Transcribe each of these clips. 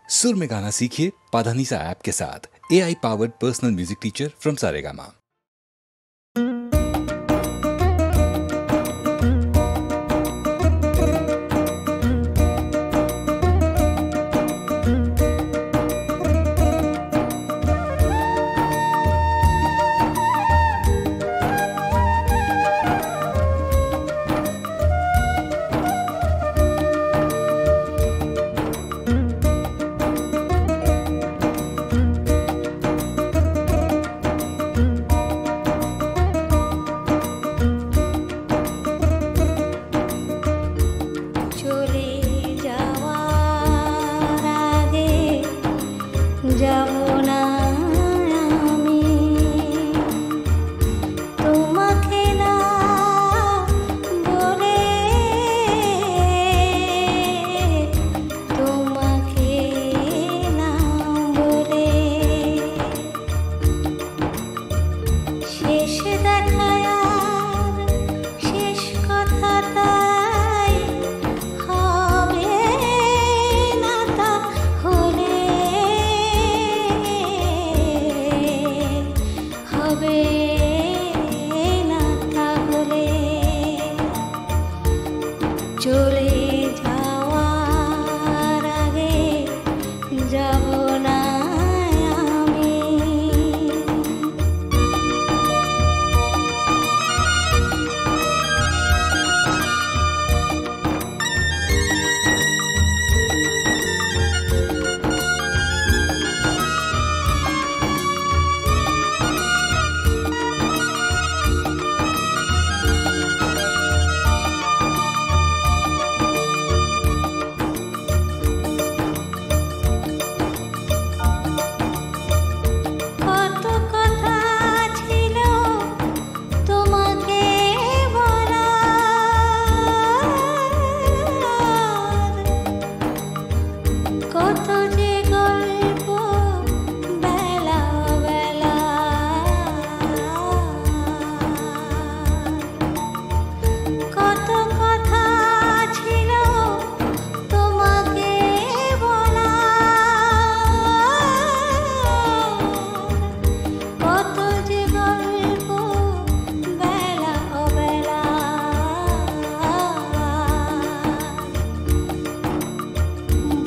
सुर में गाना सीखिए पाधानीसा ऐप के साथ। AI powered personal music teacher from Saregama.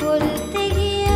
বলতে গিয়ে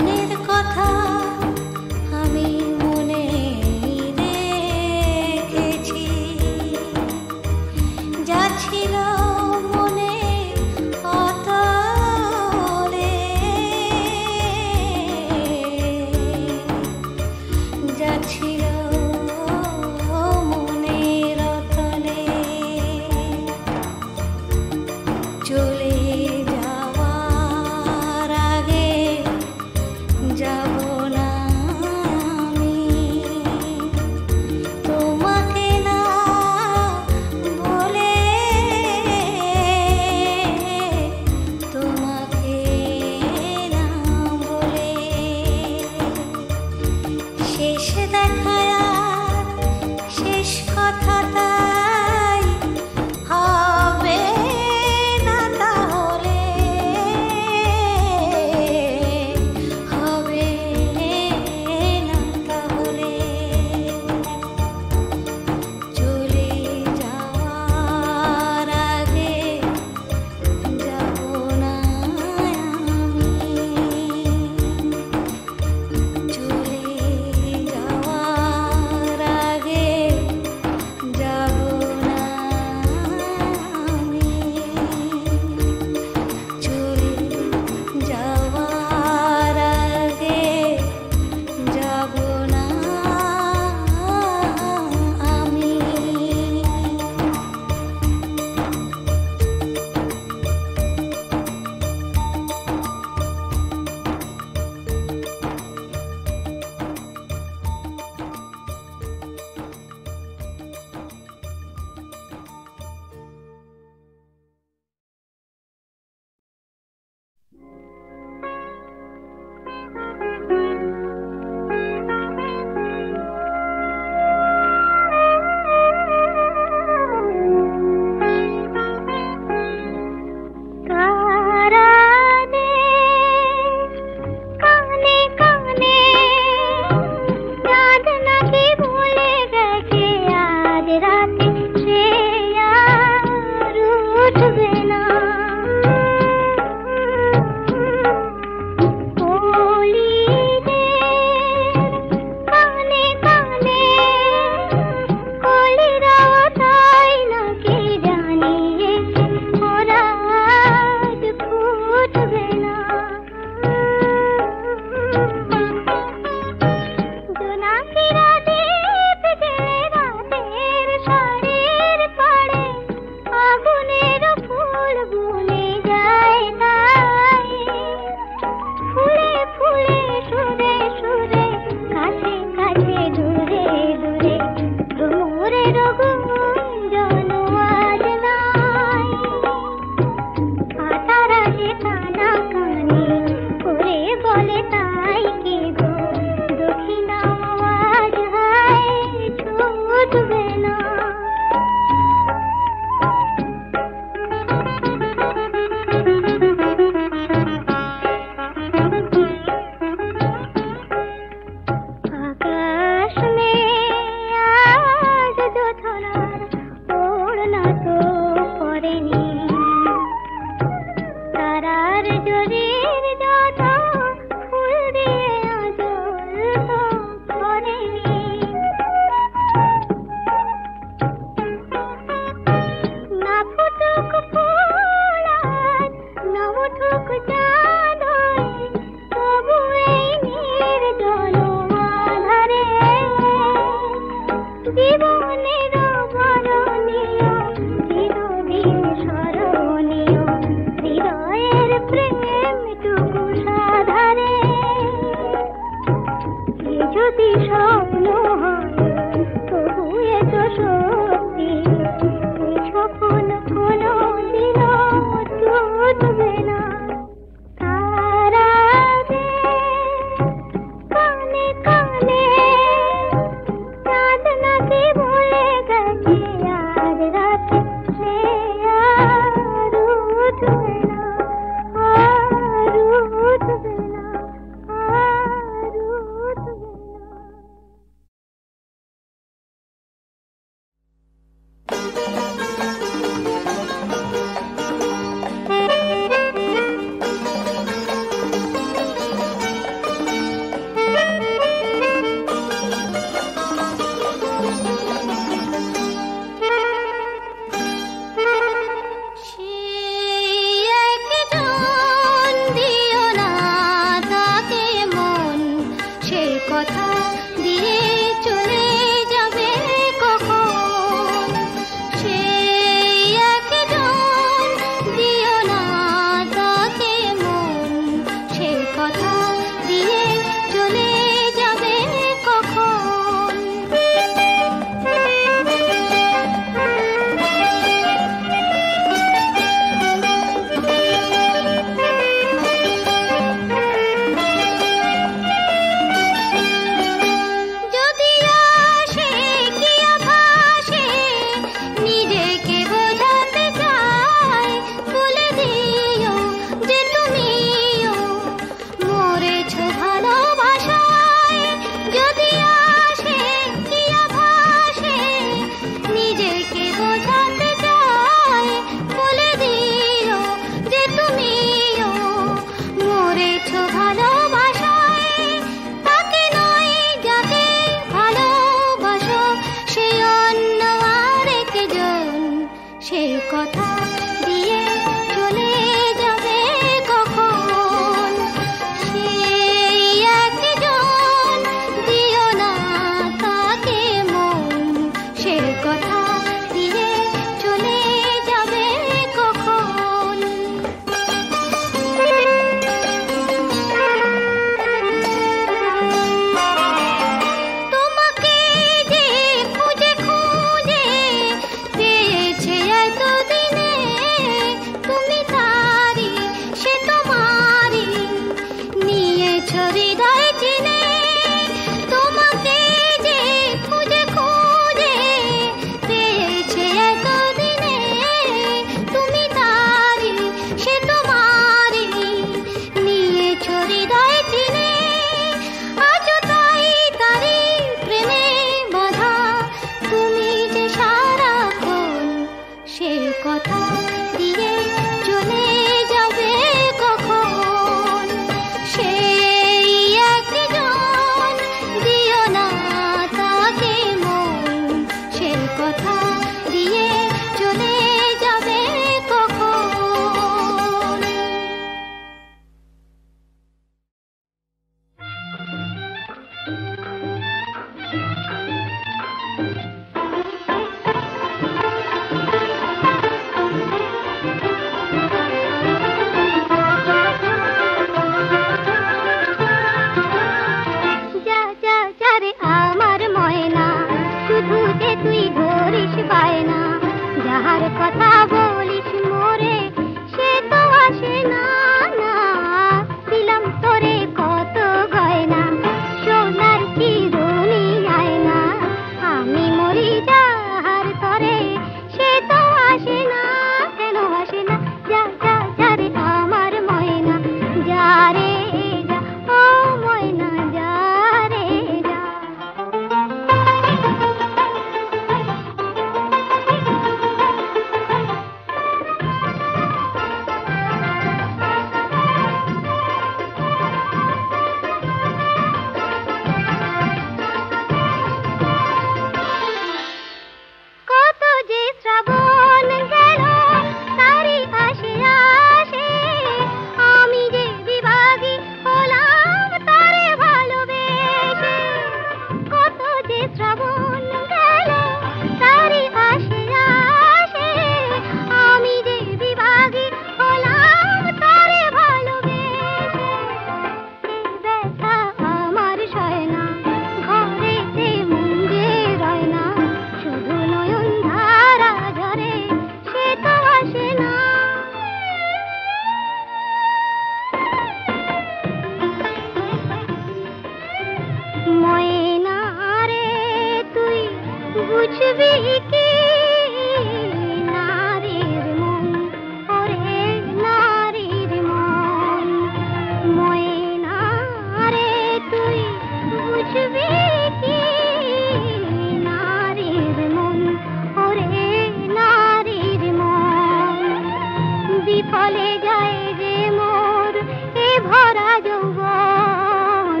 ভরা যৌবন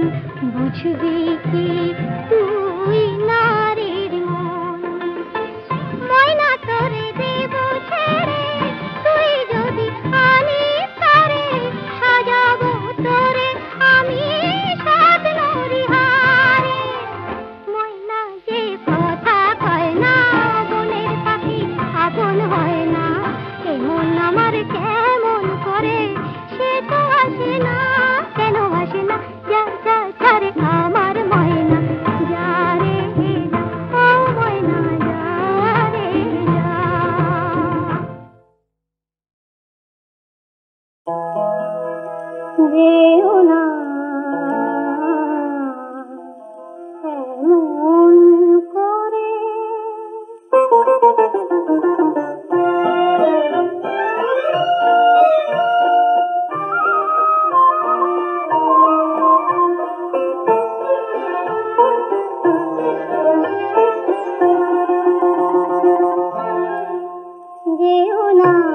বুঝবি কি তুই নারীর মন ময়না তোরে দেব ছেড়ে তুই যদি আনিস তারে সাজাবো তোরে আমি সাত নরিহারে ময়না যে কথা কয় না বনের পাখি আপন হয় না এমন আমার কেমন করে সে তো আসে না কেন আসে না যা যা ছাড়ে আমার ময়না যা রে যা ও ময়না যা রে যা যেও না এমন করে যেও না এমন করে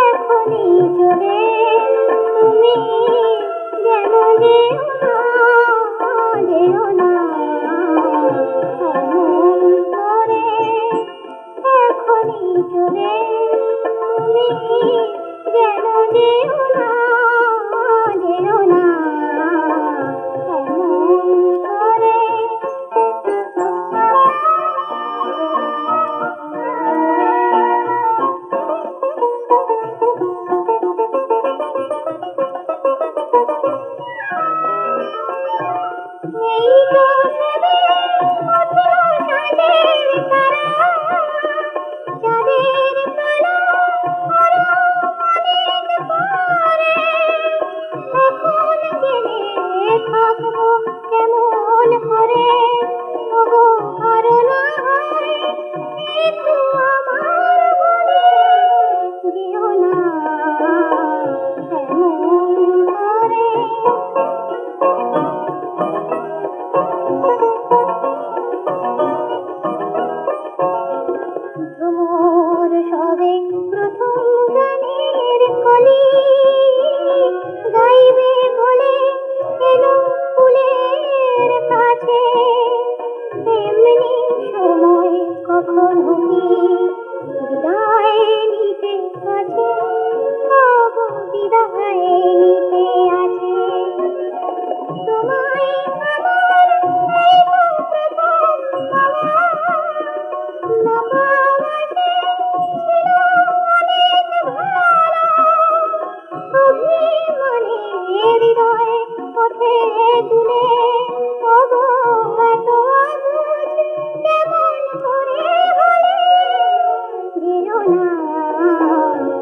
এখনই চলে তুমি যেন যেও না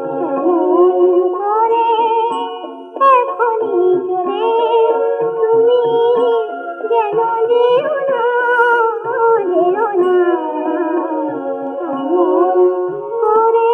এমন করে এখনই চলে তুমি যেন যেও না এমন করে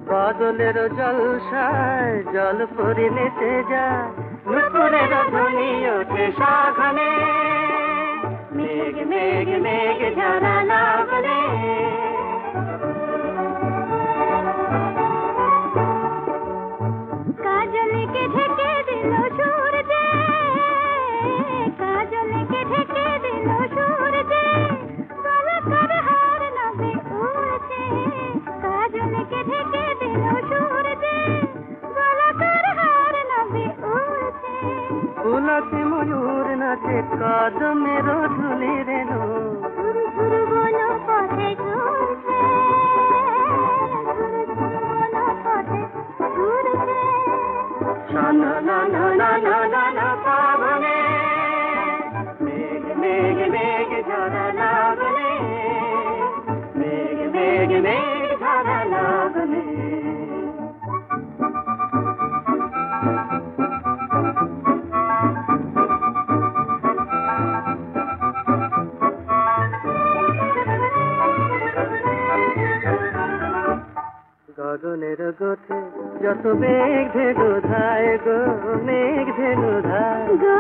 বাদলের জলসায় জল পরি নেচে যায় নুপুরের ধ্বনি ওঠে সাঘনে মেঘ মেঘ মেঘ ঝরা না বলে কাজলকে ঢেকে দিল সূর্য কাজলকে ঢেকে দিল সূর্য গলকার হার নবে উড়ছে কাজলকে ঢেকে দিল সূর্য গলকার হার নবে উড়ছে ফুলতে ময়ূর নাচে কদমের ধুলি রেণু সুর সুর বলো পথে ঘুরছে সুর সুর বলো পথে ঘুরছে না না না না না না না পাবনে যত মেঘ ধেনু ধায় গো মেঘ ধেনু ধায় গো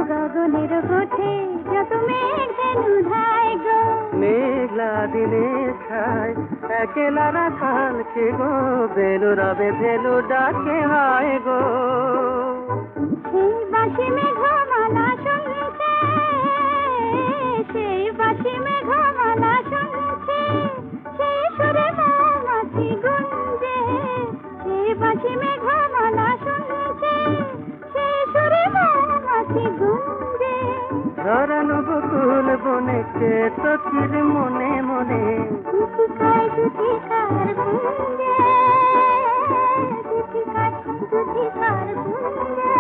গগনের কোঠে যত মেঘ ধেনু ধায় গো মেঘলা দিনে ছায় একলা রাখালকে গো বেনু রবে ধেনু ডাকে হয় গো সেই বাঁশি মেঘমালা শুনছে সেই বাঁশি মেঘমালা শুনছে সেই সুরে মৌমাছি গুঞ্জে সেই বাঁশি মেঘমালা শুনছে সেই সুরে মৌমাছি গুঞ্জে ধরানো বকুল বনে কে সখির মনে মনে দুটিকায় দুটিকার গুঞ্জে দুটিকার দুটিকার গুঞ্জে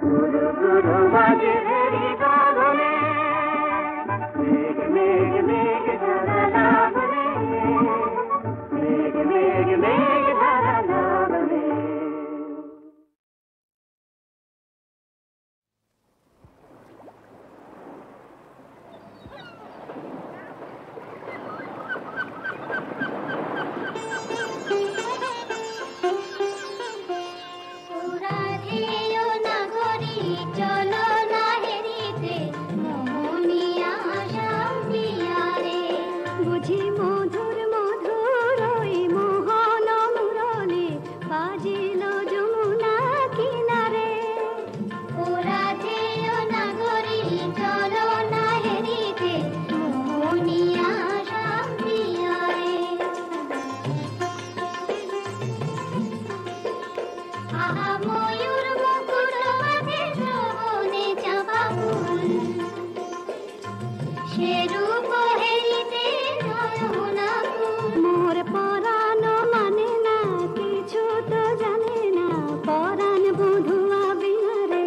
গুরু গুরু বাজে ভেরি গানে মেঘ মেঘ মেঘ ধারা লাগনে মেঘ মেঘ মেঘ ধারা লাগনে বুঝি মধুর মধুর ওই মোহন মুরলি বাজিল যমুনা কিনারে ওরা যেও নাগরী চলো না হেরিতে মোহনিয়া শান্তিয়ারে আহা ময়ূর মুকুট মাঝে শ্রবণে চাপা ফুল সে রূপ হেরিতে নয়না মোর পরাণ মানে না কিছু তো জানে না পরাণ বধুয়া বিহারে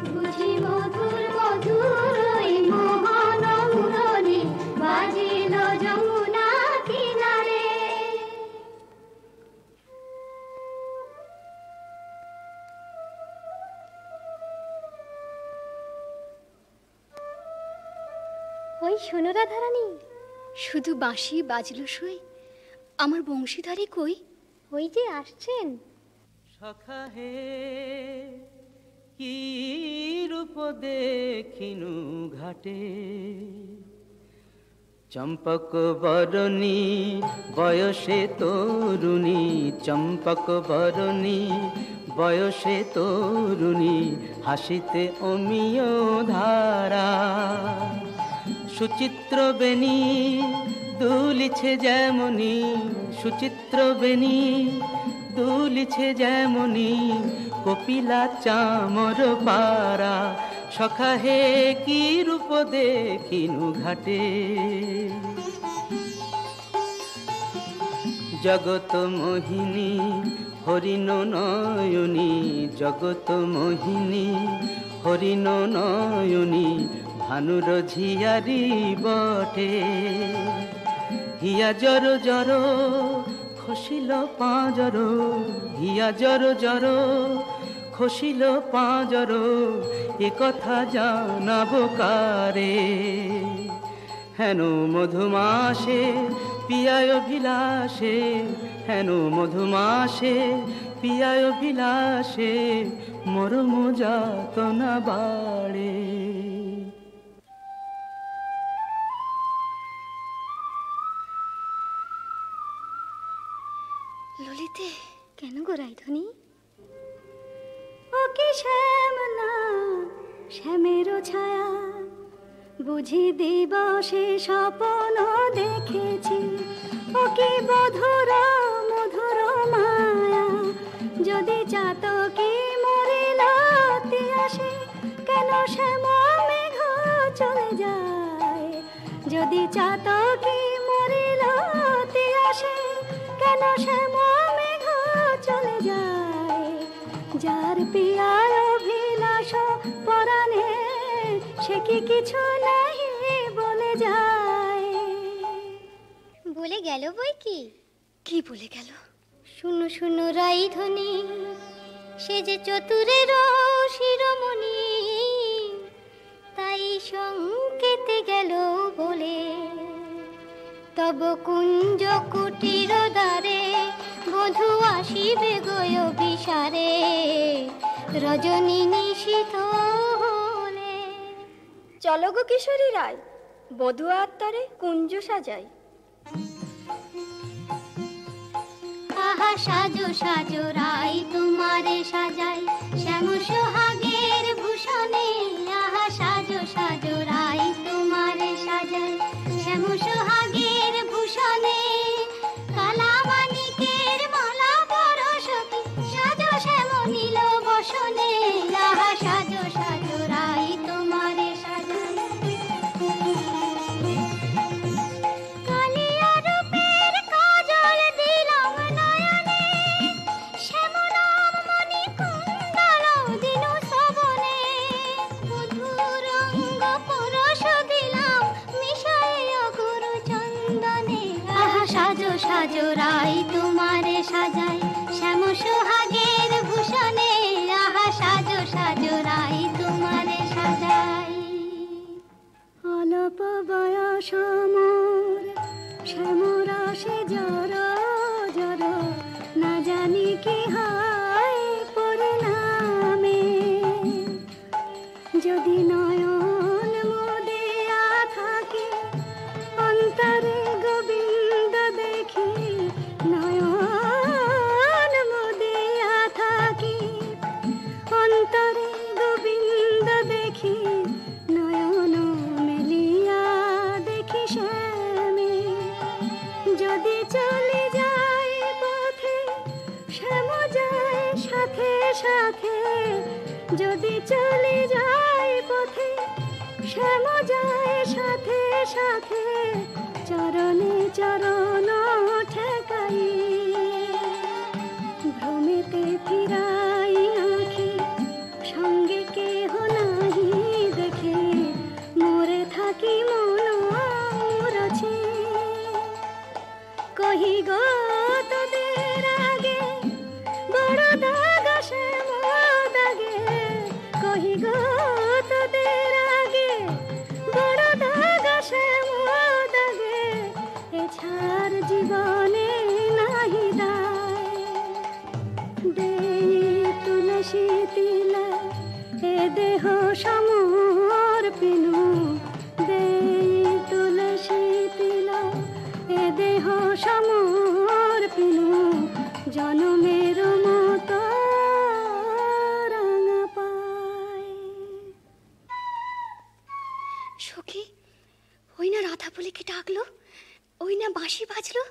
বুঝি মধুর মধুর ওই মোহন মুরলি বাজিল যমুনা কিনারে ওই শোনো রাধারানী শুধু বাঁশি বাজলো সই আমার বংশীধারী কই ওই যে আসছেন সখা হে কি রূপ দেখিনু ঘাটে চম্পক বরণী বয়সে তরুণী চম্পক বরণী বয়সে তরুণী হাসিতে অমিয় ধারা সুচিত্র বেণী দুলিছে যেমনি সুচিত্র বেণী দুলিছে যেমনি কপিলা চামর পারা সখা হে কি রূপ দেখিনু ঘাটে জগত মোহিনী হরিণ নয়নী জগত মোহিনী হরিণ নয়নী ভানুর ঝিয়ারি বটে হিয়া জর জর খসিল পাঁজর হিয়া জর জর খসিল পাঁজর এ কথা জানাবো কারে হেন মধুমাসে পিয়ায় বিলাসে হেন মধুমাসে পিয়ায় বিলাসে মরম যাতনা বাড়ে ললিতে কেন গো রাইধনী ও কি শ্যাম না শ্যামেরও ছায়া বুঝি দিবসে স্বপ্ন দেখেছি ও কি মধুর মধুর মায়া যদি চাতকি মরিল আসে কেন শ্যাম মেঘ চলে যায় যদি চাতকি মরিল আসে কেন শ্যাম মেঘ চলে যায় যার পিয়ার অভিলাষ পরাণে সে কি কিছু নাহি বলে যায় বলে গেল বই কি বলে গেল শুনো শুনো রাইধনী সে যে চতুরের শিরোমণি তাই সংকেতে গেল বলে তব কুঞ্জ কুটির দ্বারে মধু আসিবে গয় বিসারে রজনী নিশীথ হলে। চলো গো কিশোরী রায়, বধূ আত্মারে কুঞ্জ সাজাই। আহা সাজো সাজো রাই তোমারে সাজাই শ্যাম সোহাগের ভূষণে। আহা সাজো সাজো রাই তোমারে সাজাই শ্যাম সোহাগের ভূষণে। কালা মানিকের মালা পরশতি সাজো শ্যাম নীল বসনে। আহা সাজো সাজো রাই তোমারে সাজাই। কালিয়া রূপের কাজল দিলাম নয়নে শ্যামনাম মণি কুণ্ডল দিনু শ্রবণে। মধুর রঙ্গ পরশ দিলাম মিশাইয়া গুরু চন্দনে। আহা সাজো সাজো রাই তোমারে সাজাই শ্যাম সোহাগের ভূষণে। আহা সাজো সাজো রাই তোমারে সাজাই। অল্প বয়স মোর শ্যামরসে জর জর না জানি কি হয় পরিণামে। যদি নয়ন মুদিয়া থাকে অন্তরে গোবিন্দ দেখি। নয়ন মুদিয়া থাকি অন্তরে গোবিন্দ দেখি। নয়ন মেলিয়া দেখি শ্যামে। যদি চলে যায় পথে শ্যাম যায় সাথে সাথে। যদি চলে যায় পথে শ্যাম যায় সাথে সাথে। চরণে চরণ ঠেকাই ভ্রমেতে ফিরাই আঁখি। সঙ্গে কেহ নাহি দেখে মোরে থাকি মন মুরছে। কহি গো তোদের আগে বড় দাগ শ্যাম দাগে। কহি গো তোদের আগে বড় দাগ শ্যাম দাগে। এছাড় জীবনে নাহি দায়। দেই তুলসী তিলা এ দেহ সমর্পিনু। দেই তুলসী তিলা এ দেহ সমর্পিনু। জনমের মতো রাঙা পায়। সখী, ওই না রাধা বলে কে ডাকলো, ওই না বাঁশি বাজলো।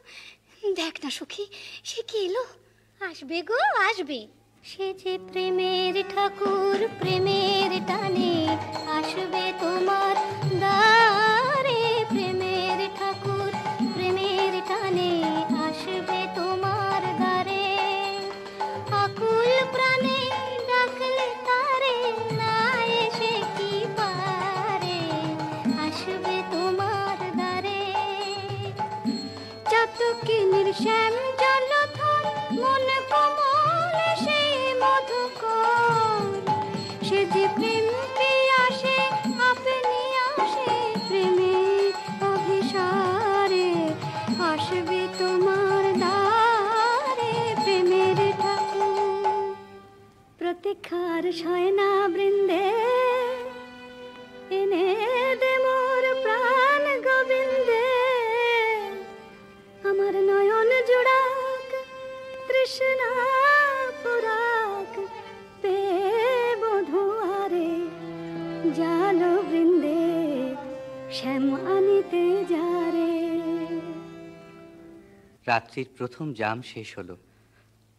দেখ না সখী, সে কি এলো? আসবে গো আসবে। সে যে প্রেমের ঠাকুর প্রেমের টানে আসবে তোমার দ্বারে। প্রেমের ঠাকুর প্রেমের টানে আসবে তোমার দ্বারে। আকুল প্রাণে ডাকলে তারে না এসে কি পারে। আসবে তোমার দ্বারে। চাতকি নির্শ্যাম জলধর মন কমল সেই মধুকর। সে যে প্রেম পিয়াসে আপনি আসে প্রেমের অভিসারে। আসবে তোমার দ্বারে প্রেমের ঠাকুর। প্রতীক্ষার শয়না বৃন্দে এনে দে মোর প্রাণ গোবিন্দে। আমার নয়ন জোড়াক তৃষ্ণা পুরাক পে বধুয়ারে। জাল বৃন্দে শ্যাম আনিতে যারে। রাত্রির প্রথম জাম শেষ হলো।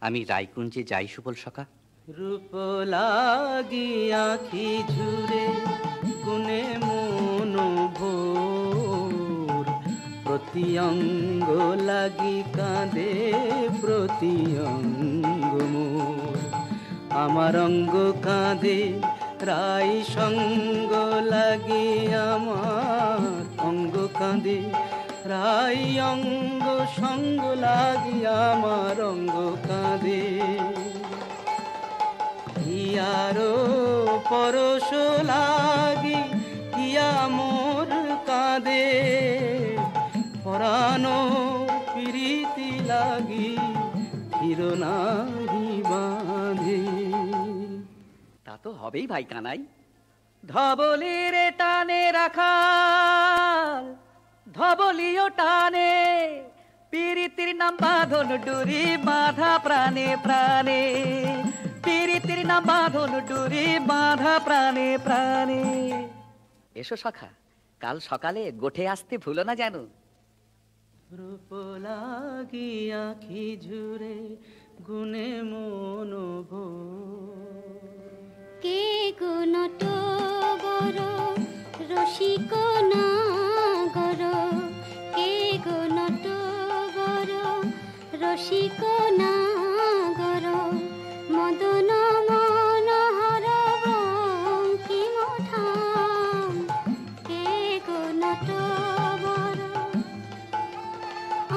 আমি রায়কুঞ্জে যাই সুবল সখা। রূপ লাগি আখি ঝুরে গুনে মন ভোর। প্রতি অঙ্গ লাগি কাঁদে প্রতি অঙ্গ মোর। আমার অঙ্গ কাঁদে রাই সঙ্গ লাগি। আমার অঙ্গ কাঁদে রাই অঙ্গ সঙ্গ লাগি। আমার অঙ্গ কাঁদে হিয়ারো পরশ লাগি। হিয়া মোর কাঁদে পরানো প্রীতি লাগি। হবেই ভাই কানাই। ধবলির টানে রাখাল, ধবলিও টানে, পিরিতির নাম বাঁধন ডুরি বাঁধা প্রাণে প্রাণে, পিরিতির নাম বাঁধন ডুরি বাঁধা প্রাণে প্রাণে। এসো সখা, কাল সকালে গোঠে আসতে ভুলো না যেন। রূপ লাগি আখি ঝুরে গুনে মন কে গো নটবর রসিক নাগর, কে গো নটবর রসিক নাগর, মদন মনোহর বঙ্কিম ঠাম, কে গো নটবর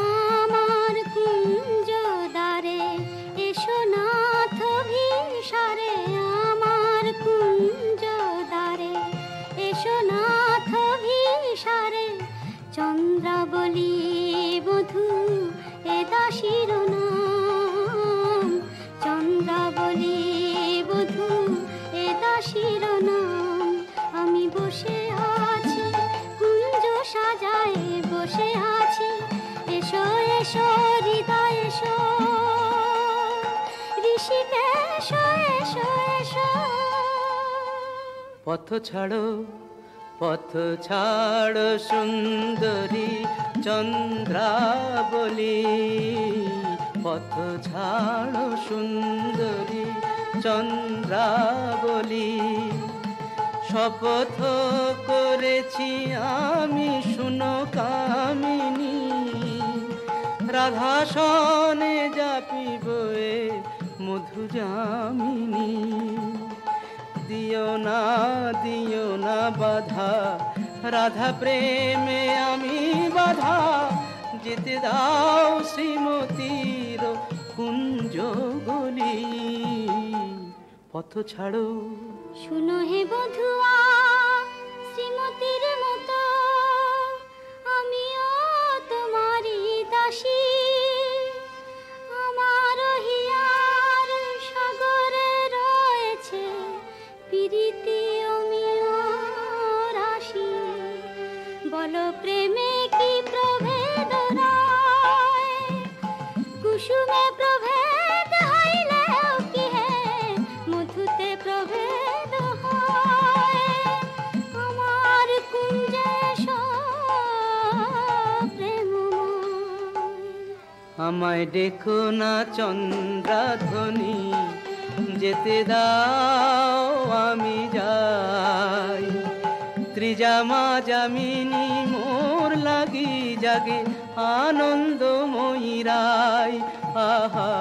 আমার কুঞ্জ দ্বারে এসো নাথ ভিসারে, আমার কুঞ্জ দ্বারে এসো নাথ ভিসারে, চন্দ্রাবলী বধূ এ দাসীর নাম, চন্দ্রাবলী বধূ এ দাসীর নাম। আমি বসে আছি কুঞ্জ সাজায় বসে আছি, এসো এসো হৃদয় এসো, ঋষিকেশ এসো এসো। পথ ছাড়ো পথ ছাড়ো সুন্দরী চন্দ্রাবলী, পথ ছাড়ো সুন্দরী চন্দ্রাবলী, শপথ করেছি আমি শুনো কামিনী, রাধা সনে জাপিব এ মধু যামিনী। দিও না বাধা রাধা প্রেমে আমি বাধা, যেতে দাও শ্রীমতীর কুঞ্জ গলি। পথ ছাড়ো শুনো হে বধুয়া শ্রীমতীর মতো, আমিও তোমারই দাসী, আমার হিয়ার সাগরে রয়েছে প্রীতি অমিয় রাশি। বলো প্রেমে কি প্রভেদ রায়, কুসুমে প্রভেদ হইলেও কি হে মধুতে প্রভেদ হয়। আমার কুঞ্জে প্রেমময়, আমায় দেখো না চন্দ্রাধ্বনি, যেতে দাও আমি যাই। ত্রিজামা যামিনী মোর লাগি জাগে আনন্দময়ী রায়, আহা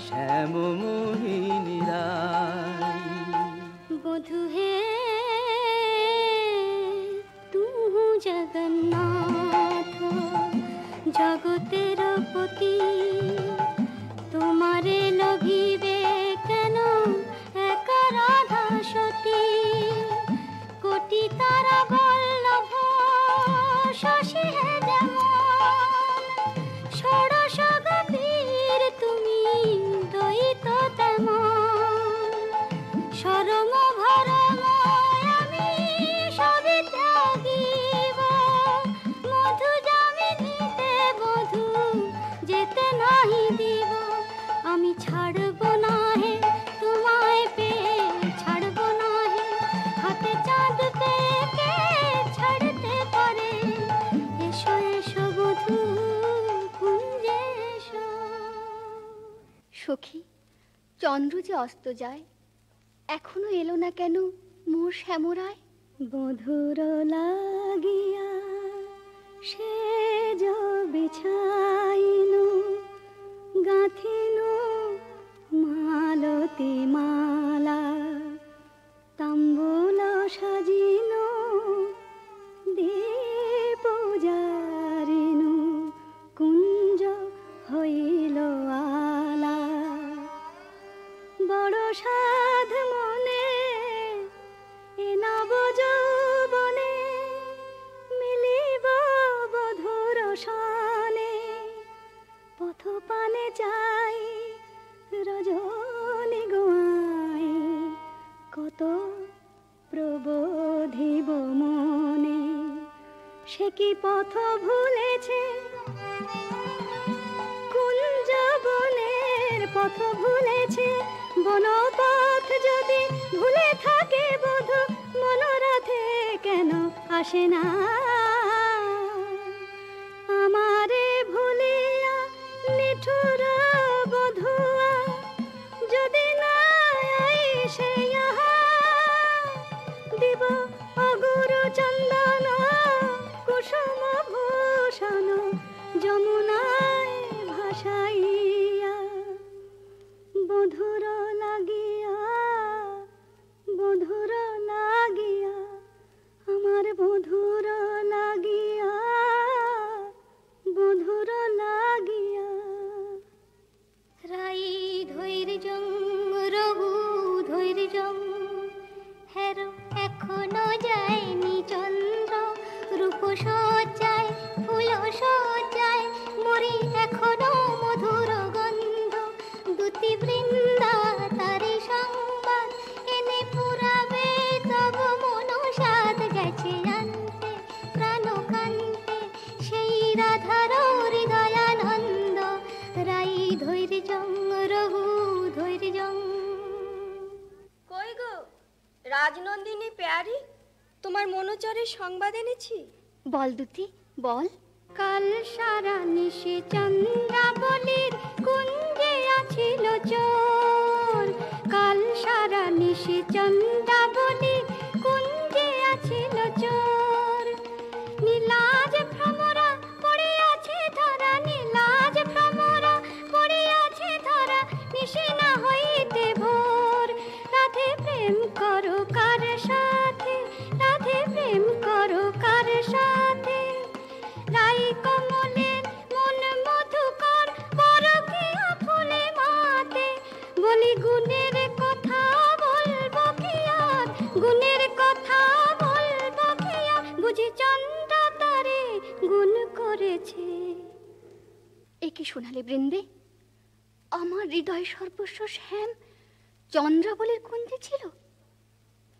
শ্যাম মোহিনী রায়। বধু হে তুহু জগন্নাথ জগতের পতি, তোমারে লভিবে কেন এক রাধা সতী। কোটি তারা বল্লভ শশী হে যেমন, ষোড়শ গভীর তুমি দ্বৈত তেমন। শরম ভরম আমি সবে ত্যাগিব, মধু যামিনীতে বধূ যেতে নাহি দিব। আমি ছাড়ব না হে তোমায় পেয়ে, ছাড়ব না হে হাতে চাঁদ পেয়ে, কে ছাড়তে পারে। এসো এসো বধূ কুঞ্জে এসো। সখী, চন্দ্র যে অস্ত যায়, এখনো এলো না কেন মোর শ্যামরায়। বধুর লাগিয়া সে বিছাইনু, গাঁথিনু মালতী মালা, তাম্বুল সাজিনু দীপ জারিনু, কুঞ্জ হইল আলা। বড় সাধ মনে এ নব যৌবনে, মিলিব বধূ সে কি পথ ভুলেছে, কুঞ্জ বনের পথ ভুলেছে। বনপথ যদি ভুলে থাকে বধূ, মনোরথে কেন আসে না? আমারে ভুলিয়া নিঠুর বধুয়া যদি না আইসে ইহা, দিব অগুরু চন্দন কুসুম ভূষণ যমুনায় ভাসাইয়া। বধুর লাগিয়া, বধুর লাগিয়া, আমার বধুর লাগিয়া, বধুর লাগিয়া। রাই ধৈর্যং রঘু ধৈর্যং, হেরো এখনো যায়নি চন্দ্র। রূপ সজ্জায় ফুল সজ্জায় মরি এখনো মধুর গন্ধ। দুতি বৃন্দা তারি সংবাদ এনে পুরাবে তব মনসাদ। গেছে জানতে প্রাণ কান্তে সেই রাধার হৃদয়ানন্দ। রাই ধৈর্যং রঘু ধৈর্যং। কই গো রাজনন্দিনী প্যারি, তোমার মনোচরের সংবাদ এনেছি। বল দুতি বল। কাল সারা নিশে চন্দ্রাবলীর কুঞ্জে আছিল চোর। কাল সারা নিশে চন্দ্রাবলীর কুঞ্জে আছিল চোর। নীলাজ ভ্রমরা পড়িয়াছে ধরা, নীলাজ ভ্রমরা পড়িয়াছে ধরা। নিশে না হইতে ভোর। রাধে প্রেম করো কার সাথে, রাধে প্রেম করো কার সাথে। রাই কমলের মন মধুকর পরকিয়া ফুলে মাতে। বলি গুণের কথা বলবো কি আর, গুণের কথা বলবো কি আর। বুঝি চন্দ্রা তারে গুণ করেছে। এ কি শোনালে বৃন্দে? আমার হৃদয় সর্বস্ব শ্যাম চন্দ্রাবলীর কুঞ্জে ছিল,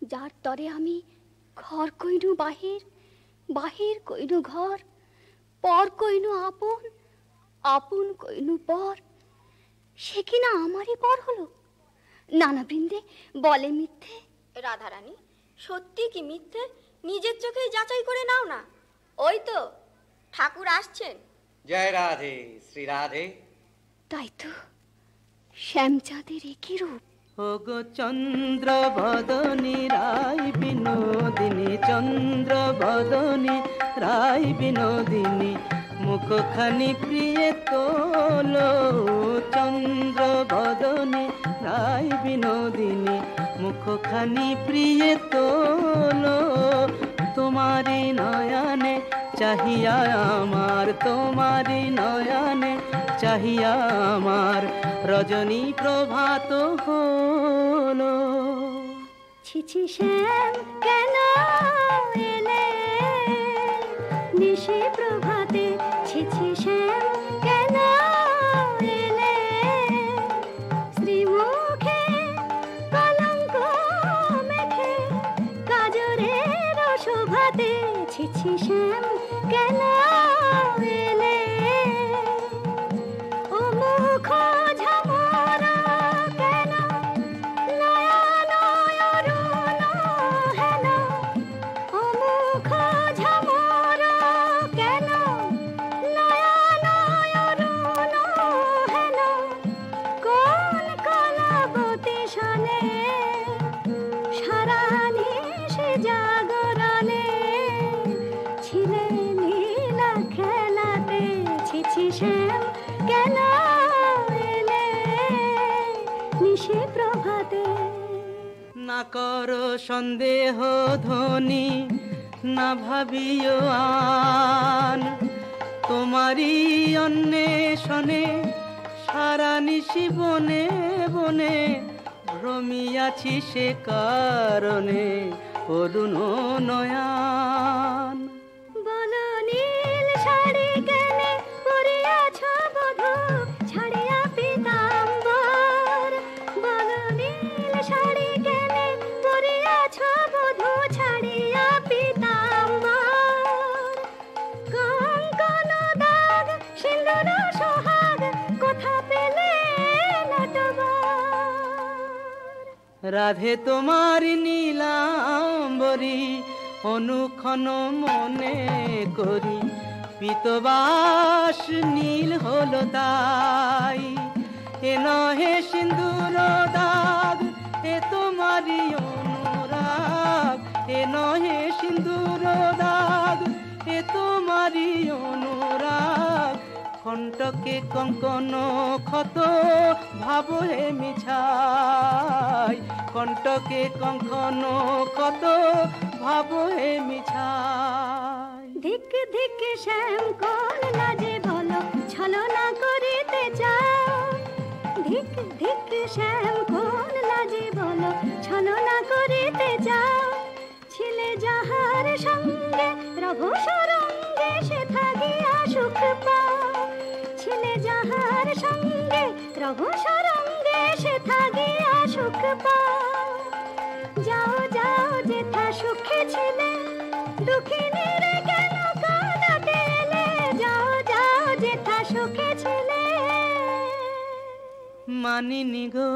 যার তরে আমি ঘর কইনু বাহির, বাহির কইনু ঘর, পর কইনু আপন, আপন কইনু পর। সে কিনা আমারই পর হলো। নানা বৃন্দে বলে মিথ্যে। রাধারানী সত্যি কি মিথ্যে নিজের চোখে যাচাই করে নাও না। ওই তো ঠাকুর আসছেন। জয় রাধে শ্রী রাধে। তাই তো, শ্যামচাঁদের একই রূপ। ওগো চন্দ্র বদনী রাই বিনোদিনী, চন্দ্র বদনী রাই বিনোদিনী। মুখখানি প্রিয়ে তোলো, চন্দ্র বদনী রাই বিনোদিনী। মুখখানি প্রিয়ে তোলো, তোমারি নয়নে চাহিয়া আমার, তোমারি নয়নে চাহিয়া আমার। রজনী প্রভাত হলো। ছিছি শ্যাম কেন এলে নিশি প্রভাতে, ছিছি শ্যাম কেন এলে। শ্রীমুখে কলঙ্ক মেখে কাজরের শোভাতে, ছিছি শ্যাম কেন এলে। ও মুখ ঝামরা কেন, নয়ন অরুণ হেন। ও মুখ ঝামরা কেন, নয়ন অরুণ হেন। কোন কলাবতী শনে সারা নিশে জাগরণে ছিলে নীলা খেলাতে। ছিছি শ্যাম কেন এলে নিশে প্রভাতে। না করো সন্দেহ ধ্বনি, না ভাবিও আন। তোমারই অন্বেষণে সারা নিশি বনে বনে ভ্রমিয়াছি, সে কারণে অরুণ নয়ন। বলো নীল শাড়ি কেনে পরিয়াছ বধূ ছাড়িয়া পীতাম্বর। বলো নীল শাড়ি কেনে পরিয়াছ বধূ ছাড়িয়া পীতাম্বর। রাধে তোমার নীলাম্বরী অনুক্ষণ মনে করি, পিতবাস নীল হলো তাই। এ নহে সিন্দুর দাগ, এ তোমারই অনুরাগ, এ নহে সিন্দুর দাগ, এ তোমারই অনুরাগ। কণ্টকে কঙ্কন ক্ষত ভাব হে মিছাই, কণ্টকে কঙ্কন ক্ষত ভাব হে মিছাই। ধিক ধিক শ্যাম কোন লাজে বলো ছলনা করিতে চাও, ধিক ধিক শ্যাম কোন লাজে বলো ছলনা করিতে চাও। ছিলে যাহার সঙ্গে রঘু সরঙ্গে সে থাকিয়া সুখ পাও, ছিলে যাহার সঙ্গে রঘু সরঙ্গে সে থাকিয়া সুখ পাও। যাও যাও যেথা সুখে ছিলে দুঃখিনী রে কেন কাঁদাতে এলে, যাও যাও যেথা সুখে ছিলে। মানিনি গো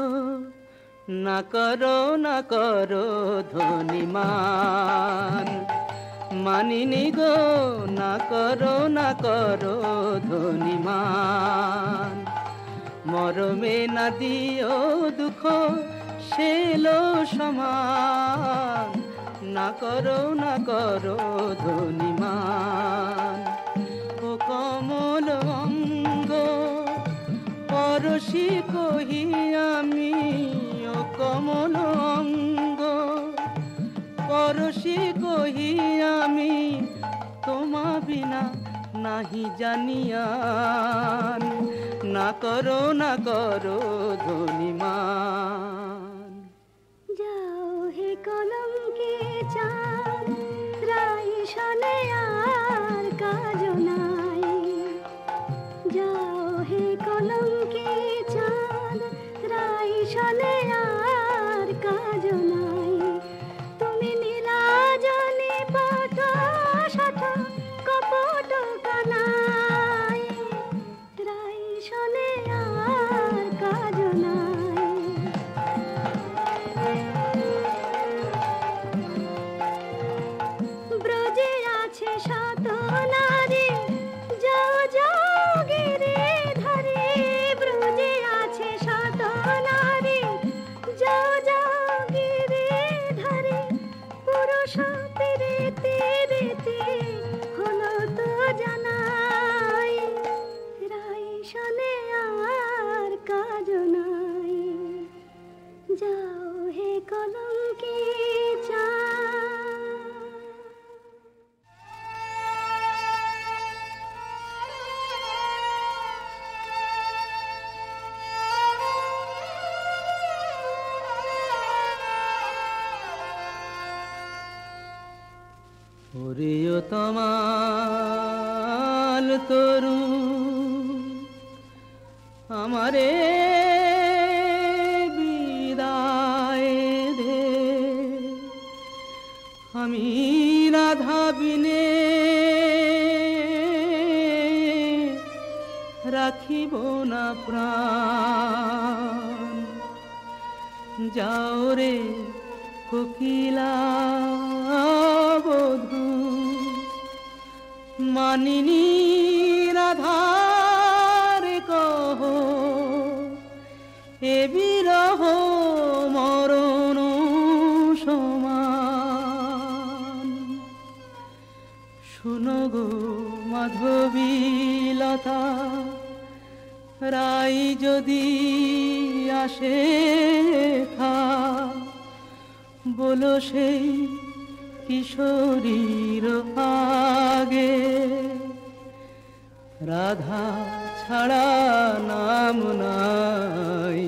না করো না করো ধনিমান, মানিনি গো না করো না করো ধনিমান। মরমে না দিও দুঃখ সেলো সমান, না করো না করো ধনিমান। ও কমল অঙ্গ পরশি কহি আমি, ও কমল অঙ্গ পরশি কহি আমি, তোমা বিনা নাহি জানিয়ান, না করো না করো ধনিমান। যাও হে কলঙ্কে চাঁদ রাই শনে আর কাজ নাই, যাও হে কলঙ্কে চাঁদ রাই শনে আর কাজ নাই। তুমি নীলাজনি পট শঠ কপট কানাই, রাই শনে আর কাজ নাই। ব্রজে আছে শত নারী যাও যাও গিরি ধরে, ব্রজে আছে শত নারী যাও যাও গিরি ধরে। পুরুষ পেরেতে রেতে হলো তো জানাই, রাই শনে আর কাজ নাই। যাও হে কলঙ্কে ওরেও তমাল তরু আমারে বিদায় দে, আমি রাধা বিনে রাখিব না প্রাণ। যাও রে কোকিলা বধূ, মানিনী রাধার কহ এ বিরহ মরণ সমান। শুনো গো মাধবীলতা রাই যদি আসে থা, বলো সেই কিশোরীর আগে রাধা ছাড়া নাম নাই,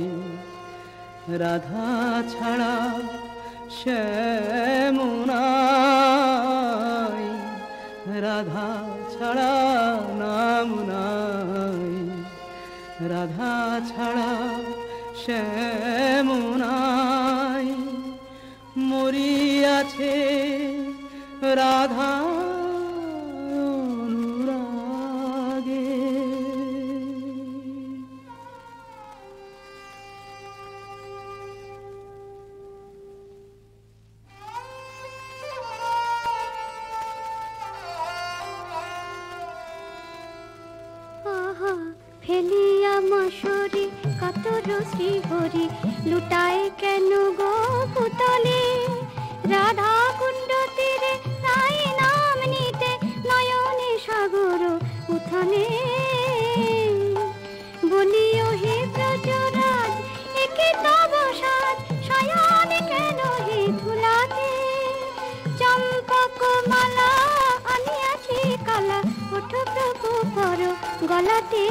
রাধা ছাড়া শ্যাম নাই, রাধা ছাড়া নাম নাই, রাধা ছাড়া শ্যাম নাই। মরিয়াছে রাধা অনুরাগে। কিশোরী কাতর শ্রীহরি লুটায় কেন গো পুতলে রাধা কুণ্ড তীরে তাই নাম নিতে নয়নে সাগর উথানে বলিও হে ব্রজরাজ একে তব সাজ শয়ন কেন হে ধুলাতে চম্পক মালা আনিয়াছি কালা ওঠ প্রভু পর গলাতে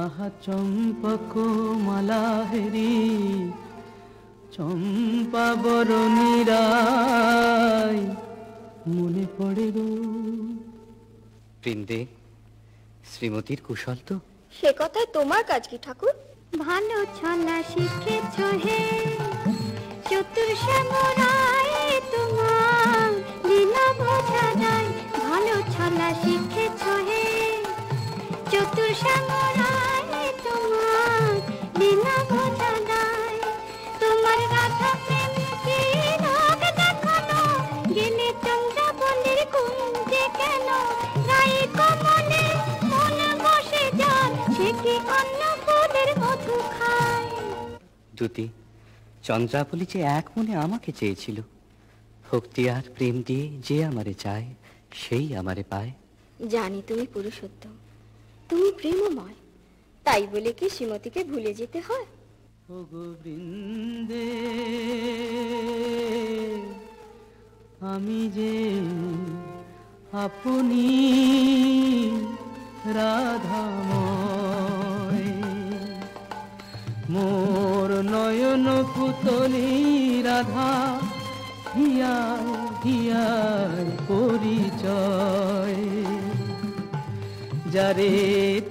আহা চম্পক মালা হেরি চম্পা বরণী রায় মনে পড়ে গো। বৃন্দে শ্রীমতীর কুশল তো? সে কথায় তোমার কাজ কি ঠাকুর? ভালো ছলা শিখেছ হে চতুর শ্যামরায় তোমার লীলা বোঝা যায় ভালো ছলা শিখেছ হে চতুর শ্যামরায় তোমার লীলা বোঝা যায় তোমার রাধা প্রেম কি রোগ দেখানো গেলে চন্দ্রাবলীর কুঞ্জে কেন রাই কমলে মন বসে যান সে কি অন্য ফুলের মধু খায়। দুতি চন্দ্রাবলী যে এক মনে আমাকে চেয়েছিল, ভক্তি আর প্রেম দিয়ে যে আমারে চায় সেই আমারে পায়। জানি তুমি পুরুষোত্তম, তুমি প্রেমময়, তাই বলে কি শ্রীমতীকে ভুলে যেতে হয়? ও গোবিন্দে আমি যে আপনি রাধাময় মোর নয়ন পুতলি রাধা হিয়ার হিয়ার পরিচয় যারে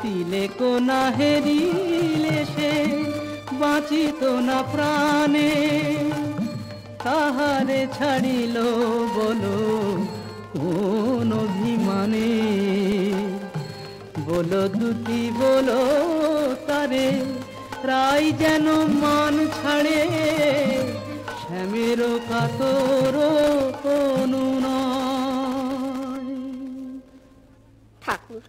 তিলে কোনা হেরিলে সে বাঁচিত না প্রাণে তাহারে ছাড়িল বলো কোন অভিমানে বলো দুটি বলো তারে রাই যেন মান ছাড়ে শ্যামের কাতর অনুনয়। ঠাকুর,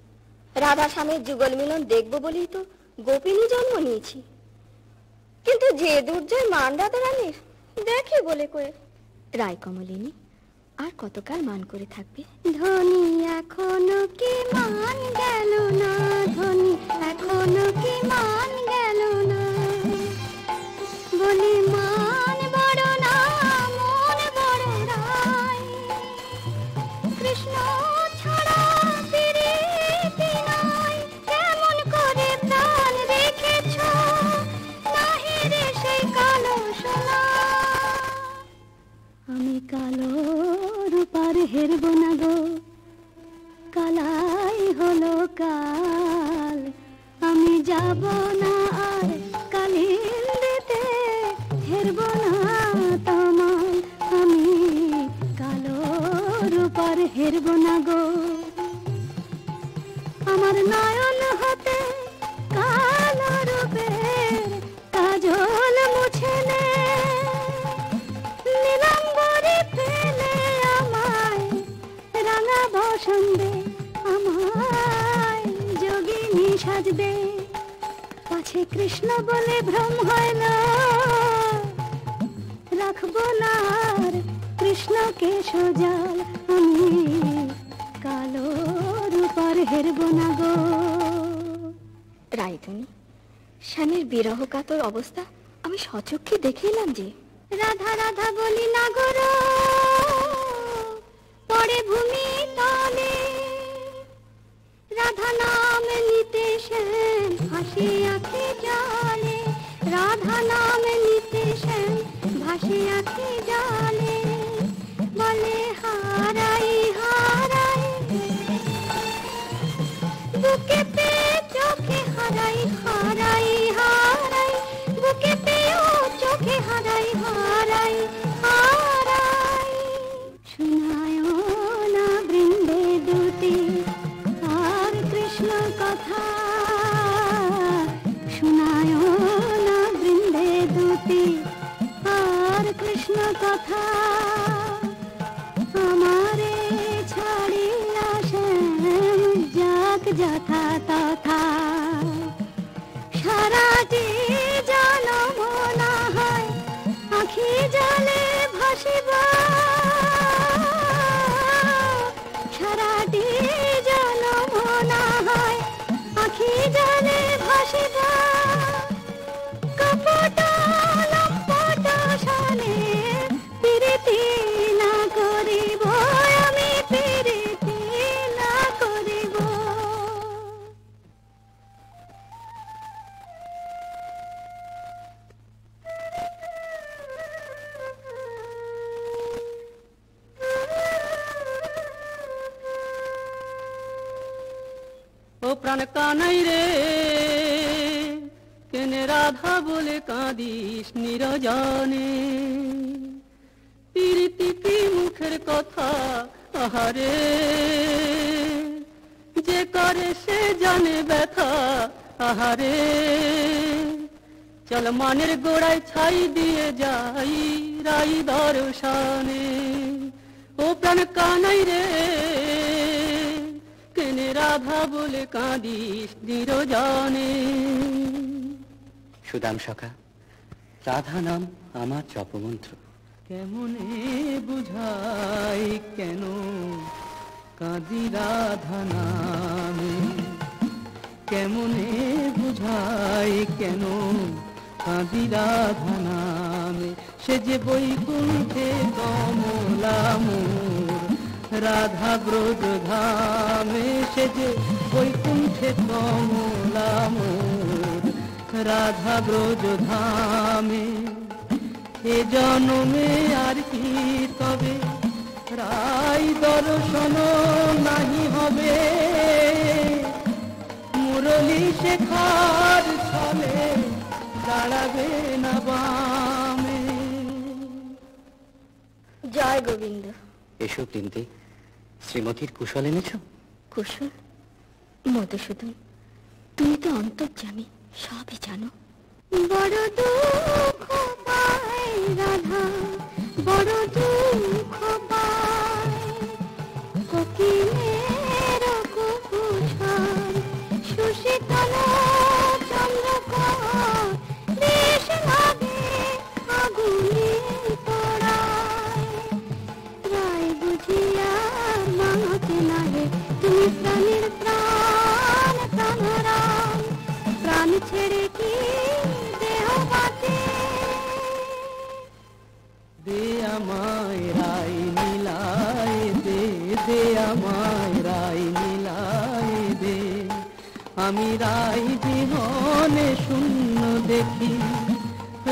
রাধা স্বামীর যুগল মিলন দেখবো বলেই তো গোপিনী জন্ম নিয়েছি, কিন্তু যে দুর্জয় মান রাধা রানীর দেখে বলে করে রায় কমলিনী আর কতকাল মান করে থাকবে? ধনী এখনো কি মান গেল না, ধনী এখনো কি মান গেল না, বলি মান বড় না মন বড় রায়, কৃষ্ণ ছাড়া প্রীতি নাই, কেমন করে প্রাণ রেখেছ নাহি রে সেই কালো সোনা। আমি কালো রূপার হেরব না গো, কালাই হলো কাল, আমি যাব না আর কালিন্দিতে হেরব না তমাল, আমি কালো রূপার হেরব না গো। আমার নয়ন হতে কালো রূপের কাজল মুছে নে, নীলাম্বরে ফেলে আমায় রাঙা বসন্দে আমায় যোগিনী সাজবে, পাছে কৃষ্ণ বলে ভ্রম হয় না, রাখবো না আর কৃষ্ণকে সোজাল, আমি কালো রূপার হেরব না গো। রায়ধনী, স্বামীর বিরহ কাতর অবস্থা আমি সচক্ষে দেখে এলাম যে। রাধা রাধা বলি নাগর পড়ে ভূমি তলে, রাধা নাম নিতে শ্যাম ভাসে আঁখি জলে, রাধা নাম নিতে শ্যাম ভাসে আঁখি জলে, বলে হারাই হারাই বুকে পে চোখে হারাই হারাই হারাই, বুকে পেও চোখে হারাই হারাই হারাই। যথা তথা সারাটি জনম না হয় আখি জলে ভাসিব, সারাটি জনম না হয় আখি জলে ভাসিব। কপট লম্পট সনে প্রীতি না করিব, আমি প্রীতি না করিব। ও প্রাণ কানাই রে, কেনে রাধা বলে কাঁদিস নিরজনে? প্রীতি কি মুখের কথা, আহারে যে করে সে জানে ব্যথা, আহারে চল মানের গোড়ায় ছাই দিয়ে যাই রাই দর্শনে। ও প্রাণ কানাই রে, কেনে রাধা বলে কাঁদিস নিরজনে? সুদাম সখা, রাধা নাম আমার জপমন্ত্র। কেমনে বুঝাই কেন কাঁদি রাধা নামে? কেমনে বুঝাই কেন কাঁদি রাধা নামে? সে যে বৈকুণ্ঠে কমলা মোর রাধা ব্রজ ধামে, সে যে বৈকুণ্ঠে কমলা মোর রাধা ব্রজ ধামে। এ জনমে আর কি তবে রাই দর্শন নাহি হবে, মুরলী শেখার ছলে দাঁড়াবে না বামে। জয় গোবিন্দ। এসো বৃন্দে, শ্রীমতীর কুশল এনেছ? কুশল? মধুসূদন, তুমি তো অন্তর্যামী, সবই জানো। বড় দুঃখ পায় রাধা, বড় দুঃখ পায়, কোকিলের কুকুর সুশীতল চন্দ্রকর, দেশ লাগে আগুনে পোড়ায়। রায় বুঝিয়া মানতে নাহে তুমি প্রাণের প্রাণ প্রাণরাম, প্রাণ ছেড়ে কি দেহ বাঁচে? দে আমায় রাই নীলায় দে, দে আমায় রাই নীলায় দে। আমি রাই বিহনে শূন্য দেখি,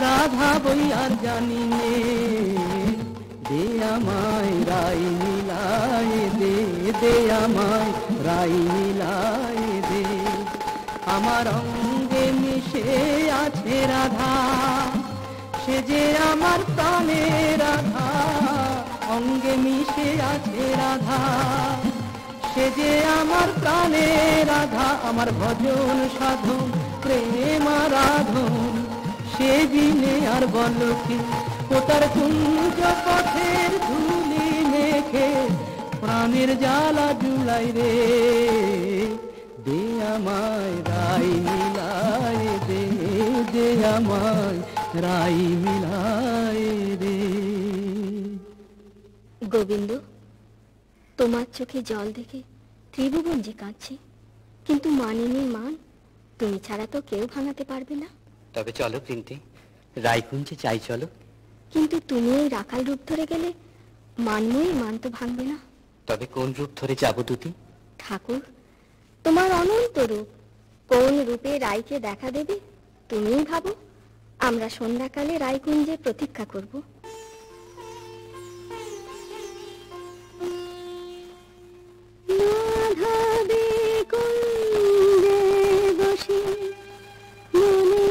রাধা বই আর জানি নে। দে আমায় রাই নীলায় দে, দে আমায় রাই নীলায় দে। আমার অঙ্গে মিশে আছে রাধা, সে যে আমার প্রাণে রাধা। অঙ্গে মিশে আছে রাধা, সে যে আমার প্রাণে রাধা। আমার ভজন সাধন প্রেম আরাধন, সে দিনে আর বল কি? ও তার কুঞ্জ পথের ধুলি মেখে প্রাণের জ্বালা জুলাই রে। দে আমায় রাই মিলায় দে, দে আমায় রাই মিলায় রে। গোবিন্দ, তোমার চোখে জল দেখে ত্রিভুবন যে কাঁদছে, কিন্তু মানিনীর মান তুমি ছাড়া তো কেউ ভাঙাতে পারবে না। তবে চলো বৃন্দে, রায়কুঞ্জে যাই চলো। কিন্তু তুমি এই রাখাল রূপ ধরে গেলে মানময়ী মান তো ভাঙবে না। তবে কোন রূপ ধরে যাব দুটি? ঠাকুর, তোমার অনন্ত রূপ, কোন রূপে রায়কে দেখা দেবে তুমিই ভাবো। আমরা সন্ধ্যাকালে রায়কুঞ্জে প্রতীক্ষা করব। মাধবী কুঞ্জে বসে মনে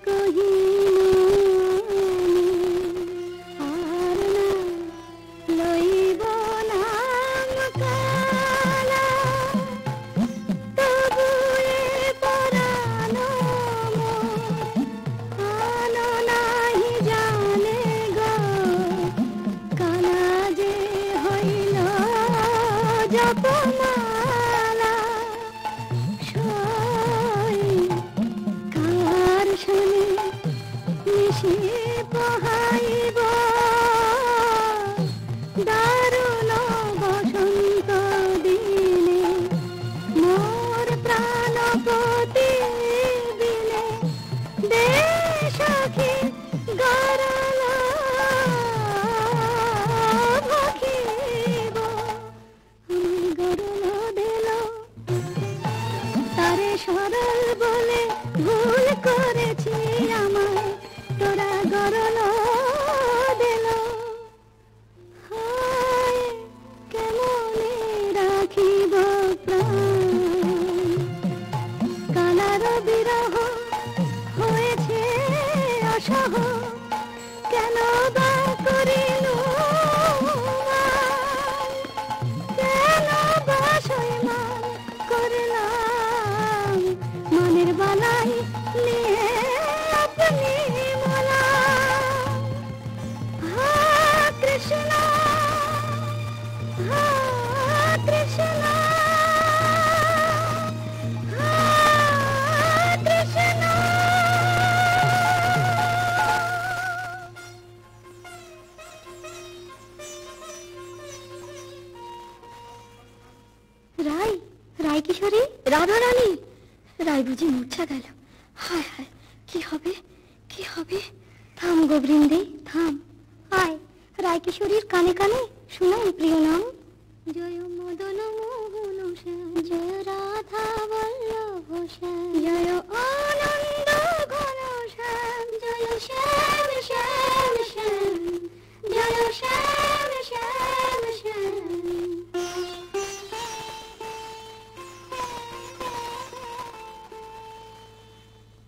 কহিনু, আর না লইব নাম কালা, তবু এ পরাণ কান নাহি জানে গো, কানা যে হইল জপমালা। রাই, রায় কিশোরী, রাধা রানী, রায় বুঝি মূর্ছা গেল। হায় হায়, কি হবে, কি হবে? থাম গো বৃন্দে, থাম। আয়, রায় কিশোরীর কানে কানে শোনাই প্রিয় নাম। জয় মদন মোহন শ্যাম, জয় রাধা বল্লভ শ্যাম, জয় আনন্দ ঘন শ্যাম, জয় শ্যাম শ্যাম শ্যাম, জয় শ্যাম শ্যাম শ্যাম।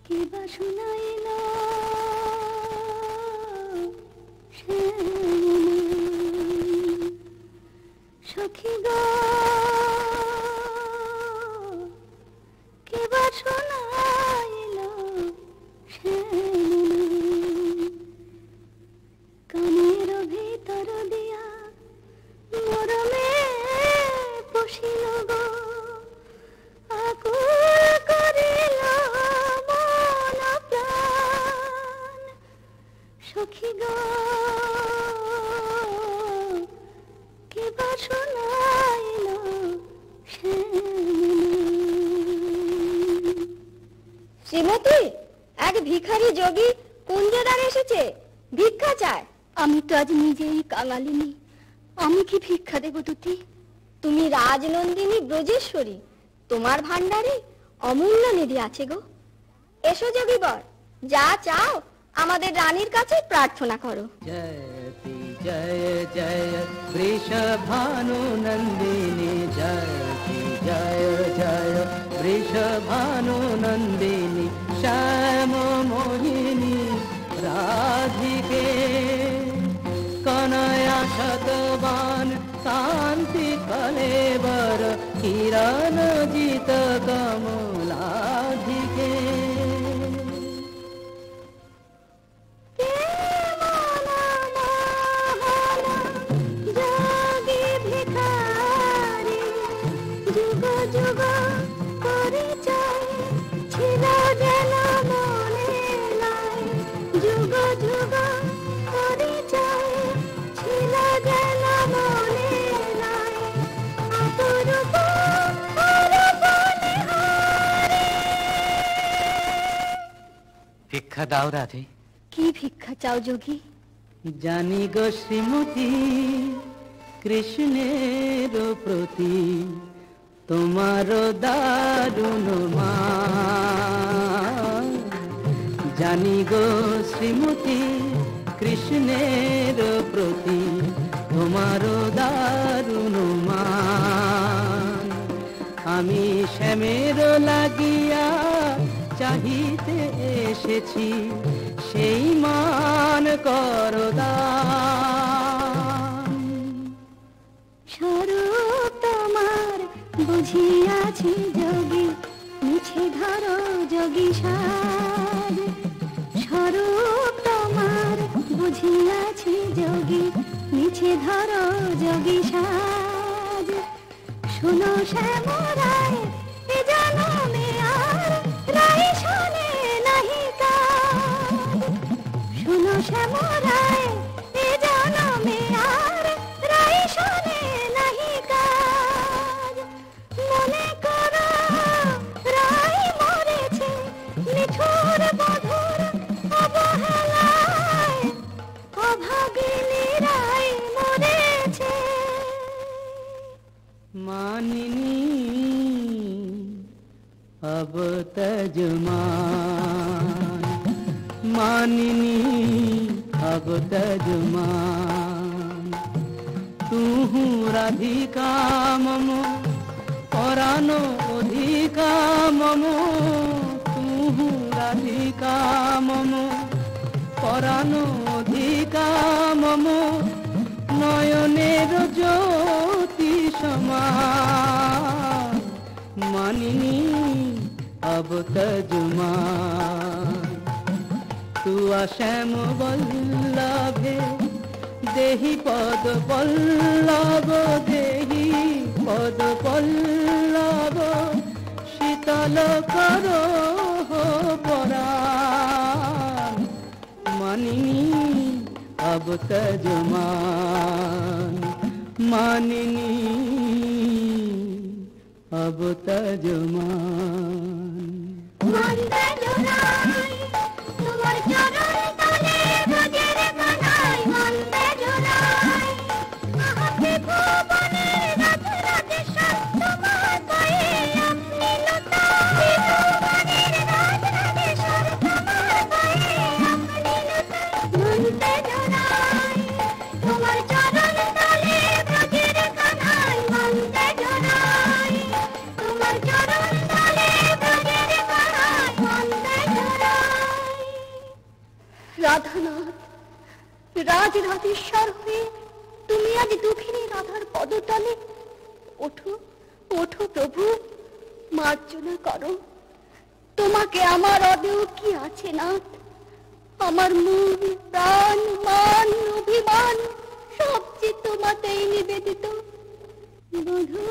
কে বা শুনাইল সখী গো, কে বা শোনাইল কানের ভিতর দিয়া মরমে পশিল গো, আকুল করিল মন প্রাণ। সখী গো, কে বা শোনাইল শ্রীমতী, এক ভিখারি যোগী কুঞ্জদার এসেছে, ভিক্ষা চায়। আমি তো আজ নিজেই কাঙালিনী, আমি কি ভিক্ষা দেব দুটি? তুমি রাজনন্দিনী ব্রজেশ্বরী, তোমার ভান্ডারে অমূল্য নিধি আছে গো। এসো যোগীবর, যা চাও আমাদের রানীর কাছে প্রার্থনা করো। জয়তি জয় জয় বৃষভানু নন্দিনী, জয়তি জয় জয় বৃষভানু নন্দিনী, শ্যাম মোহিনী রাধিকে কনয়া শতবান শান্তি কলেবর, কিরণ জিত কমলাধিকে। যোগী ভিখারি যুগ যুগ পরিচয় ছিল যেন মনে নাই, যুগ যুগ পরিচয় ছিল যেন মনে নাই, অপরূপ অরূপ নিহারি। ভিক্ষা দাও রাধে। কি ভিক্ষা চাও যোগী? জানি গো শ্রীমতী, কৃষ্ণের প্রতি তোমার দারুণ মান। জানি গো শ্রীমতী, কৃষ্ণের প্রতি তোমার দারুণ মান। আমি শ্যামের লাগিয়া চাহিতে এসেছি, সেই মান করদান। স্বরূপ তোমার বুঝিয়াছি যোগী, মিছে ধরো যোগী সাজ। স্বরূপ তোমার বুঝিয়াছি যোগী, মিছে ধরো যোগী সাজ। শোনো শ্যামরায়, এ জনমে আর রায় শোনে নাহি কাজ। শোনো শ্যামরায়, এ জনমে আর রায় শোনে নাহি কাজ। মনে করো রায় মরেছে নিঠুর বধুর অবহেলায়, অভাগিনী রায় মরেছে। মানিনী अब तजमान, मानिनी अब तजमान। तू राधिका मम परानो अधिका मम, तू राधिका मम परानो अधिका मम, नयनेर ज्योति समान। मानिनी अब तजमान, तू श्याम बल्लभे देहि पद बल्लभ दे ভালো করো পরাণ মানিনি अब तजमान मानिनी अब तजमान তোমার চরণ তলে ব্রজের কানাই মন্দে জোড়াই আহাকে ভুবনের রাজ রাজেশ্বর তোমার পায়ে আপনি লুটাই ভুবনের রাজ রাজেশ্বর তোমার পায়ে আপনি লুটাই মন্দে জোড়াই তোমার চরণ তলে ব্রজের কানাই মন্দে জোড়াই তোমার চরণ তলে ব্রজের কানাই মন্দে জোড়াই। রাধানাথ রাজ রাজেশ্বর হয়ে তুমি আজ দুঃখিনী রাধার পদতলে ওঠো ওঠো প্রভু মার্জনা করো। তোমাকে আমার অদেও কি আছে নাথ, আমার মন প্রাণ মান অভিমান সবচেয়ে তোমাতেই নিবেদিত। বধূ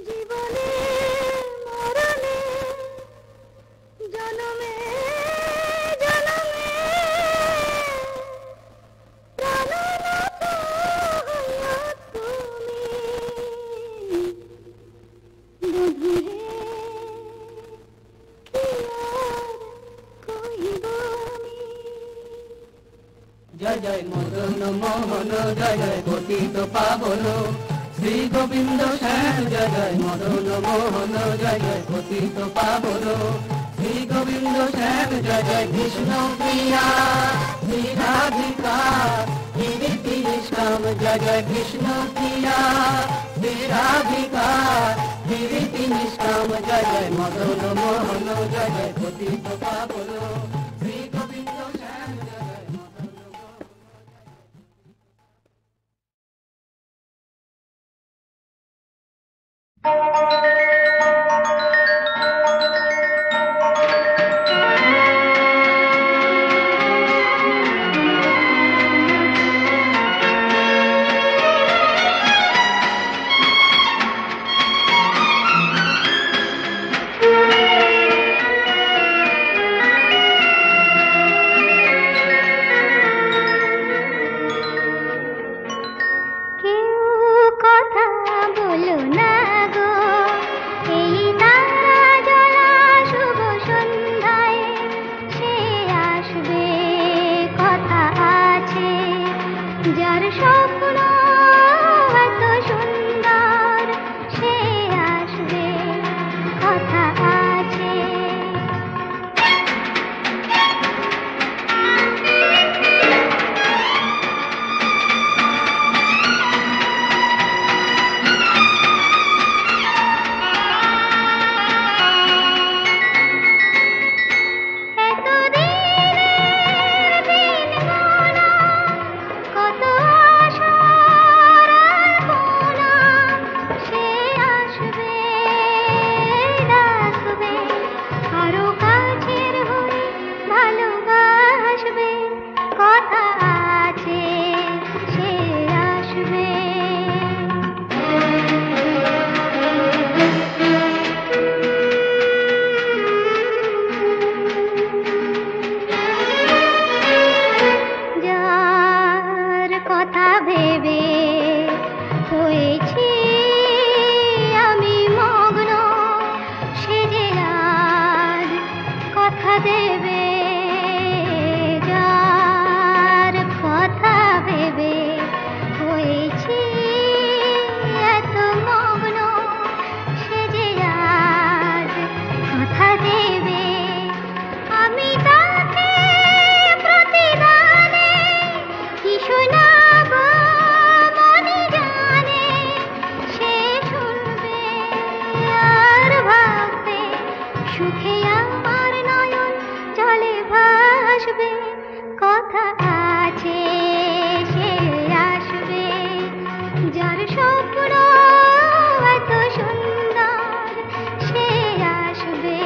জীবনে মরণে জনমে জনমে প্রাণনাথ হইয়া তুমি বধূ হে কি আর কহিব আমি। जय जय मदन मोहन जय जय पतित पावन श्री गोविंद श्याम जय जय मदन मोहन जय जय पतित पावन श्री गोविंद श्याम जय जय कृष्ण प्रिया श्री राधिका कीर्ति श्याम जय जय कृष्ण प्रिया श्री राधिका कीर्ति श्याम जय जय मदन मोहन जय जय पतित पावन श्री गोविंद श्याम जय जय এত সুন্দর সে আসবে।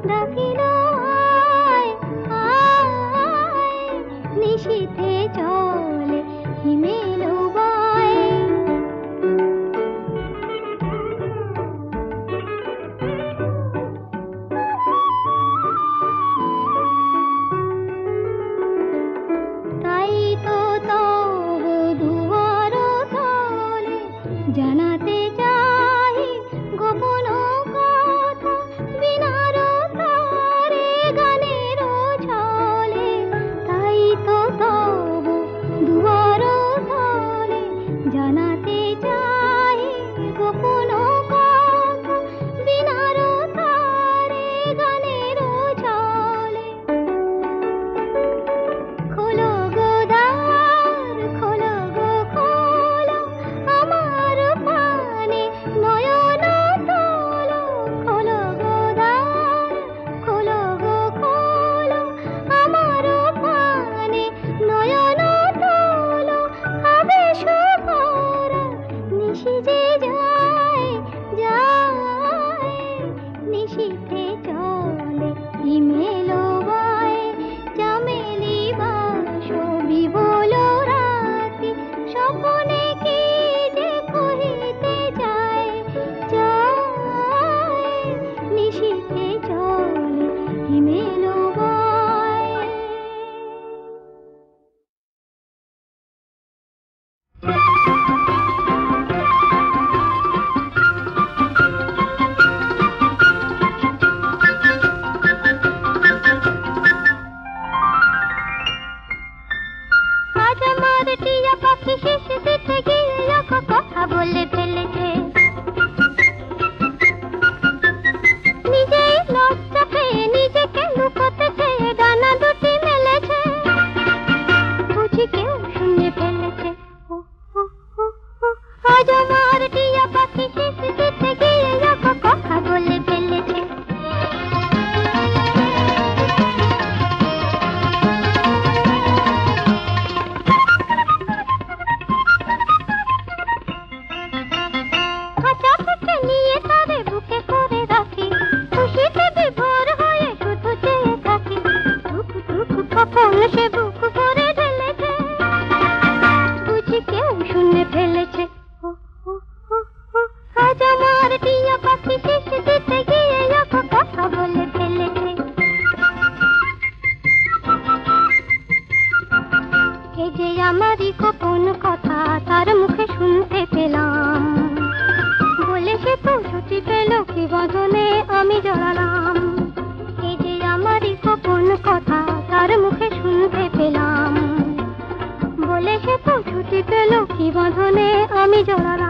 ডাকিল আয় আয়, নিশীথে চলে হিমেল বায়। তাই তো তব দুয়ার তলে জানাতে চাই গোপন কথা, বিনার তারে গানের ছলে। তাই তো তব দুয়ার তলে জানাতে চাই গোপন কথা, বিনার তারে গানের ছলে। খোলো গো দ্বার, খোলো গো খোলো, আমার প্রাণে নয়ন তোলো। খোলো গো দ্বার, খোলো গো খোলো, আমার প্রাণে নয়ন তোলো। আবেশ ভরা নিশি যে যায় যায়, নিশীথে চলে হিমেল বায়। চামেলি বাস বিবল রাতি, স্বপনে কি যে কহিতে যায় যায়, নিশীথে চলে হিমেল বায়। আজ আমার টিয়া পাখি শেষে দিতে গিয়ে কথা বলে ফেলেছে। নিজেই লজ্জা পেয়ে নিজেকে লুকোতে চেয়ে ডানা দুটি মেলেছে। বুঝি কেউ শুনে ফেলেছে। আজ আমার টিয়া পাখি শেষে দিতে গিয়ে কথা বলে ফেলেছে। খাঁচা থেকে নিয়ে তারে বুকে করে রাখি, খুশিতে বিভোর হয়ে শুধু চেয়ে থাকি। ধুক ধুক কখন সে বুক ভরে ঢেলেছে, বুঝি কেউ শুনে ফেলেছে। আজ আমার টিয়া পাখি শেষে দিতে গিয়ে কথা বলে ফেলেছে। এই যে আমারই গোপন কথা তার মুখে শুনতে পেলাম, বলে সে তো ছুটি পেল কি বদনে আমি জড়ালাম। এই যে আমারই গোপন কথা তার মুখে শুনতে পেলাম, বলে সে তো ছুটি পেল কি বদনে আমি জড়ালাম।